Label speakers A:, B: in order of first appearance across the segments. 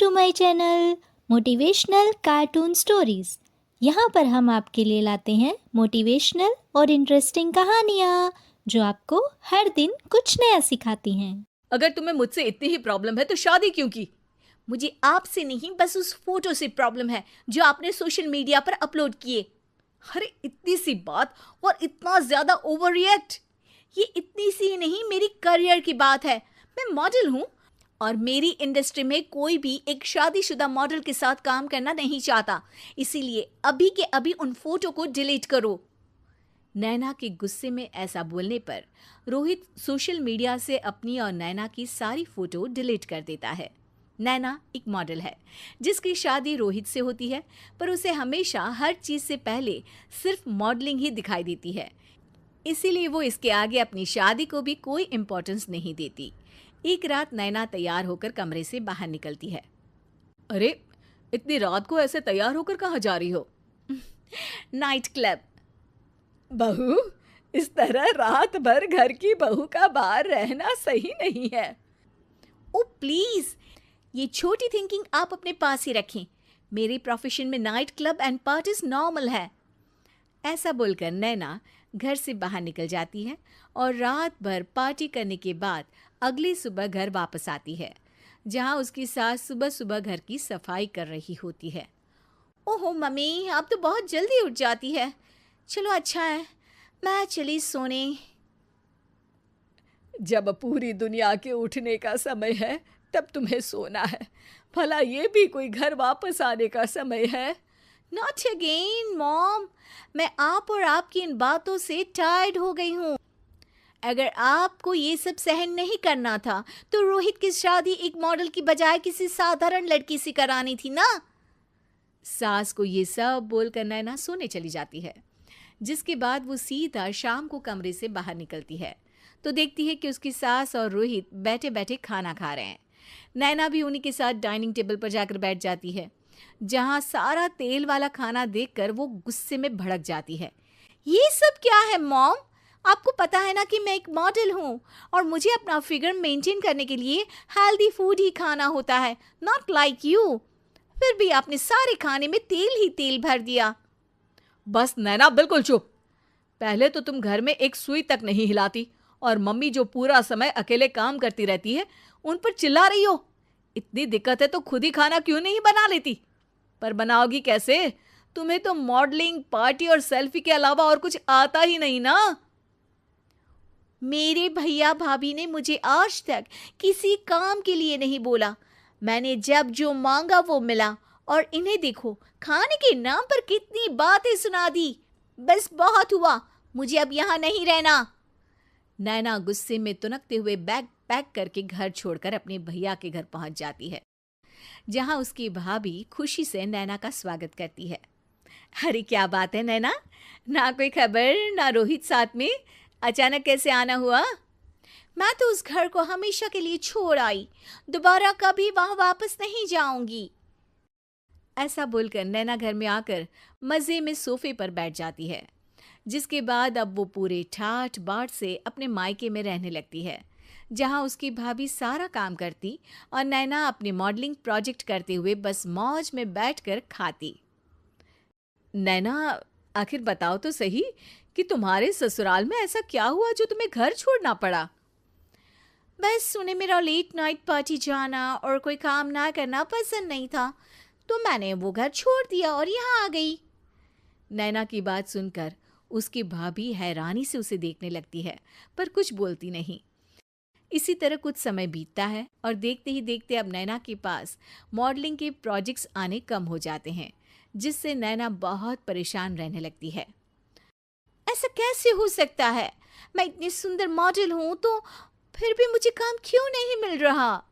A: To my channel motivational cartoon stories. यहाँ पर हम आपके लिए लाते हैं मोटिवेशनल और इंटरेस्टिंग कहानियाँ जो आपको हर दिन कुछ नया सिखाती हैं।
B: अगर तुम्हें मुझसे इतनी ही प्रॉब्लम है तो शादी क्यों की? मुझे आपसे नहीं, बस उस फोटो से प्रॉब्लम है जो आपने सोशल मीडिया पर अपलोड किए। अरे इतनी सी बात और इतना ज्यादा ओवर रिएक्ट। ये इतनी सी नहीं, मेरी करियर की बात है। मैं मॉडल हूँ और मेरी इंडस्ट्री में कोई भी एक शादीशुदा मॉडल के साथ काम करना नहीं चाहता। इसीलिए अभी के अभी उन फोटो को डिलीट करो। नैना के गुस्से में ऐसा बोलने पर रोहित सोशल मीडिया से अपनी और नैना की सारी फोटो डिलीट कर देता है। नैना एक मॉडल है जिसकी शादी रोहित से होती है, पर उसे हमेशा हर चीज से पहले सिर्फ मॉडलिंग ही दिखाई देती है। इसीलिए वो इसके आगे अपनी शादी को भी कोई इम्पोर्टेंस नहीं देती। एक रात नैना तैयार होकर कमरे से बाहर निकलती है। अरे इतनी रात को ऐसे तैयार होकर कहाँ जा रही हो? Night club. बहू, इस तरह रात भर घर की बहू का बाहर रहना सही नहीं है। ओ प्लीज, ये छोटी थिंकिंग आप अपने पास ही रखें। मेरे प्रोफेशन में night club and parties normal है। ऐसा बोलकर नैना घर से बाहर निकल जाती है और रात भर पार्टी करने के बाद अगली सुबह घर वापस आती है, जहां उसकी सास सुबह सुबह घर की सफाई कर रही होती है। ओहो मम्मी, आप तो बहुत जल्दी उठ जाती है। चलो अच्छा है, मैं चली सोने। जब पूरी दुनिया के उठने का समय है तब तुम्हें सोना है। भला ये भी कोई घर वापस आने का समय है? नॉट अगेन मॉम, मैं आप और आपकी इन बातों से टायर्ड हो गई हूँ। अगर आपको ये सब सहन नहीं करना था तो रोहित की शादी एक मॉडल की बजाय किसी साधारण लड़की से करानी थी ना। सास को ये सब बोलकर नैना सोने चली जाती है, जिसके बाद वो सीधा शाम को कमरे से बाहर निकलती है तो देखती है कि उसकी सास और रोहित बैठे बैठे खाना खा रहे हैं। नैना भी उन्हीं के साथ डाइनिंग टेबल पर जाकर बैठ जाती है, जहां सारा तेल वाला खाना देखकर वो गुस्से में भड़क जाती है। ये सब क्या है मॉम? आपको पता है ना कि मैं एक मॉडल हूँ और मुझे अपना फिगर मेंटेन करने के लिए हेल्दी फूड ही खाना होता है, नॉट लाइक यू। फिर भी आपने सारे खाने में तेल ही तेल भर दिया। बस नैना, बिल्कुल चुप। पहले तो तुम घर में एक सुई तक नहीं हिलाती और मम्मी जो पूरा समय अकेले काम करती रहती है उन पर चिल्ला रही हो। इतनी दिक्कत है तो खुद ही खाना क्यों नहीं बना लेती? पर बनाओगी कैसे? तुम्हें तो मॉडलिंग, पार्टी और सेल्फी के अलावा और कुछ आता ही नहीं ना। मेरे भैया भाभी ने मुझे आज तक किसी काम के लिए नहीं बोला। मैंने जब जो मांगा वो मिला और इन्हें देखो, खाने के नाम पर कितनी बातें सुना दी। बस बहुत हुआ, मुझे अब यहाँ नहीं रहना। नैना गुस्से में तुनकते हुए बैग पैक करके घर छोड़कर अपने भैया के घर पहुंच जाती है, जहां उसकी भाभी खुशी से नैना का स्वागत करती है। अरे क्या बात है नैना, ना कोई खबर ना रोहित साथ में, अचानक कैसे आना हुआ? मैं तो उस घर को हमेशा के लिए छोड़ आई, दोबारा कभी वहां वापस नहीं जाऊंगी। ऐसा बोलकर नैना घर में आकर मजे में सोफे पर बैठ जाती है, जिसके बाद अब वो पूरे ठाठ बाट से अपने मायके में रहने लगती है, जहां उसकी भाभी सारा काम करती और नैना अपनी मॉडलिंग प्रोजेक्ट करते हुए बस मौज में बैठकर खाती। नैना, आखिर बताओ तो सही कि तुम्हारे ससुराल में ऐसा क्या हुआ जो तुम्हें घर छोड़ना पड़ा? बस उन्हें मेरा लेट नाइट पार्टी जाना और कोई काम ना करना पसंद नहीं था, तो मैंने वो घर छोड़ दिया और यहाँ आ गई। नैना की बात सुनकर उसकी भाभी हैरानी से उसे देखने लगती है, पर कुछ बोलती नहीं। इसी तरह कुछ समय बीतता है और देखते ही देखते अब नैना के पास मॉडलिंग के प्रोजेक्ट्स आने कम हो जाते हैं, जिससे नैना बहुत परेशान रहने लगती है। ऐसा कैसे हो सकता है? मैं इतनी सुंदर मॉडल हूं तो फिर भी मुझे काम क्यों नहीं मिल रहा?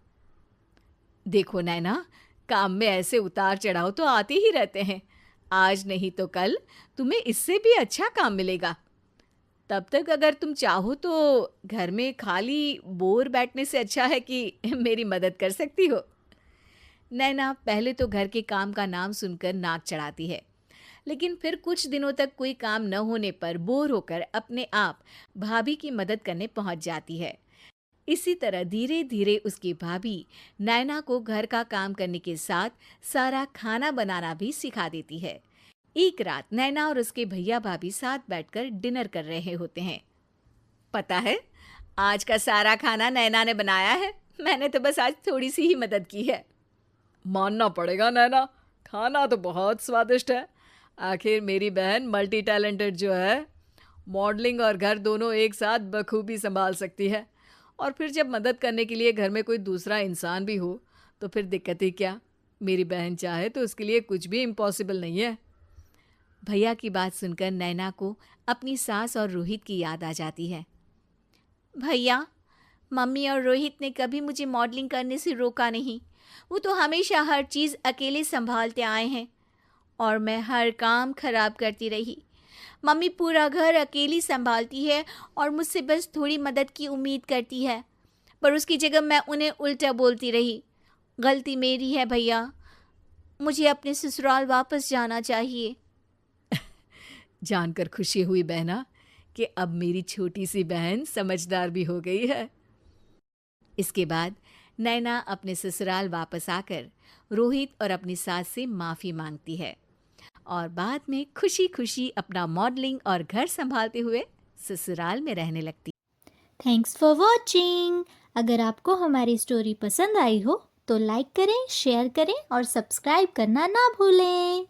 B: देखो नैना, काम में ऐसे उतार चढ़ाव तो आते ही रहते हैं। आज नहीं तो कल तुम्हें इससे भी अच्छा काम मिलेगा। तब तक अगर तुम चाहो तो घर में खाली बोर बैठने से अच्छा है कि मेरी मदद कर सकती हो। नैना पहले तो घर के काम का नाम सुनकर नाक चढ़ाती है, लेकिन फिर कुछ दिनों तक कोई काम न होने पर बोर होकर अपने आप भाभी की मदद करने पहुंच जाती है। इसी तरह धीरे धीरे उसकी भाभी नैना को घर का काम करने के साथ सारा खाना बनाना भी सिखा देती है। एक रात नैना और उसके भैया भाभी साथ बैठकर डिनर कर रहे होते हैं। पता है, आज का सारा खाना नैना ने बनाया है। मैंने तो बस आज थोड़ी सी ही मदद की है।
C: मानना पड़ेगा नैना, खाना तो बहुत स्वादिष्ट है। आखिर मेरी बहन मल्टी टैलेंटेड जो है, मॉडलिंग और घर दोनों एक साथ बखूबी संभाल सकती है। और फिर जब मदद करने के लिए घर में कोई दूसरा इंसान भी हो तो फिर दिक्कत ही क्या। मेरी बहन चाहे तो उसके लिए कुछ भी इम्पॉसिबल नहीं है।
B: भैया की बात सुनकर नैना को अपनी सास और रोहित की याद आ जाती है। भैया, मम्मी और रोहित ने कभी मुझे मॉडलिंग करने से रोका नहीं। वो तो हमेशा हर चीज़ अकेले संभालते आए हैं और मैं हर काम खराब करती रही। मम्मी पूरा घर अकेली संभालती है और मुझसे बस थोड़ी मदद की उम्मीद करती है, पर उसकी जगह मैं उन्हें उल्टा बोलती रही। गलती मेरी है भैया, मुझे अपने ससुराल वापस जाना चाहिए।
C: जानकर खुशी हुई बहना कि अब मेरी छोटी सी बहन समझदार भी हो गई है।
B: इसके बाद नैना अपने ससुराल वापस आकर रोहित और अपनी सास से माफ़ी मांगती है और बाद में खुशी खुशी अपना मॉडलिंग और घर संभालते हुए ससुराल में रहने लगती।
A: Thanks for watching. अगर आपको हमारी स्टोरी पसंद आई हो तो लाइक करें, शेयर करें और सब्सक्राइब करना ना भूलें।